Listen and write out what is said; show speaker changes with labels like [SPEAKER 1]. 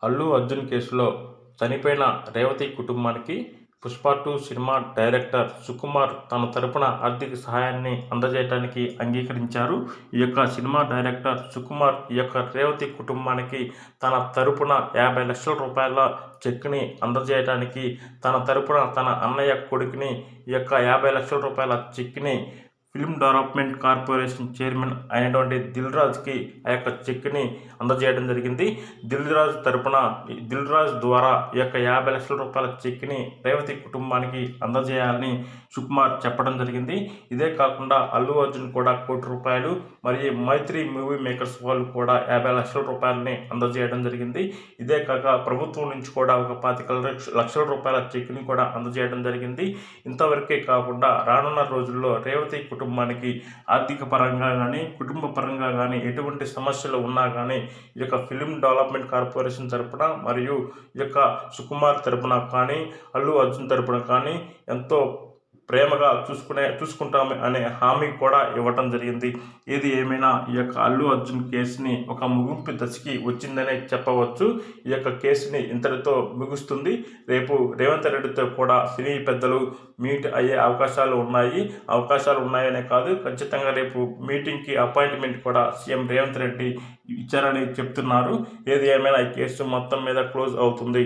[SPEAKER 1] అల్లు అర్జున్ కేసులో చనిపోయిన రేవతి కుటుంబానికి పుష్ప 2 సినిమా డైరెక్టర్ సుకుమార్ తన తరపున ఆర్థిక సహాయాన్ని అందజేయడానికి అంగీకరించారు. ఈ యొక్క సినిమా డైరెక్టర్ సుకుమార్ ఈ యొక్క రేవతి కుటుంబానికి తన తరపున 50 లక్షల రూపాయల చెక్ని అందజేయడానికి తన తరపున తన అన్నయ్య కొడుకుని ఈ యొక్క 50 లక్షల రూపాయల చెక్ని ఫిల్మ్ డెవలప్మెంట్ కార్పొరేషన్ చైర్మన్ అయినటువంటి దిల్ రాజుకి ఆ యొక్క చెక్ని అందజేయడం జరిగింది. దిల్ రాజు ద్వారా ఈ యొక్క 50 లక్షల రూపాయల చెక్ని రేవతి కుటుంబానికి అందజేయాలని సుకుమార్ చెప్పడం జరిగింది. ఇదే కాకుండా అల్లు అర్జున్ కూడా ₹1,00,00,000 మరియు మైత్రి మూవీ మేకర్స్ వాళ్ళు కూడా 50 లక్షల రూపాయలని అందజేయడం జరిగింది. ఇదే కాక ప్రభుత్వం నుంచి కూడా ఒక 25 లక్షల రూపాయల చెక్ని కూడా అందజేయడం జరిగింది. ఇంతవరకే కాకుండా రానున్న రోజుల్లో రేవతి కుటుంబానికి ఆర్థిక పరంగా కానీ కుటుంబ పరంగా కానీ ఎటువంటి సమస్యలు ఉన్నా కానీ ఈ యొక్క ఫిల్మ్ డెవలప్మెంట్ కార్పొరేషన్ తరపున మరియు ఈ యొక్క సుకుమార్ తరపున కానీ అల్లు అర్జున్ తరపున కానీ ఎంతో ప్రేమగా చూసుకుంటాము అనే హామీ కూడా ఇవ్వటం జరిగింది. ఏది ఏమైనా ఈ యొక్క అల్లు అర్జున్ కేసుని ఒక ముగింపు దశకి వచ్చిందనే చెప్పవచ్చు. ఈ యొక్క కేసుని ఇంతటితో ముగుస్తుంది. రేపు రేవంత్ రెడ్డితో కూడా సినీ పెద్దలు మీట్ అయ్యే అవకాశాలు ఉన్నాయనే కాదు, ఖచ్చితంగా రేపు మీటింగ్కి అపాయింట్మెంట్ కూడా సీఎం రేవంత్ రెడ్డి ఇచ్చారని చెప్తున్నారు. ఏది ఏమైనా ఈ కేసు మొత్తం మీద క్లోజ్ అవుతుంది.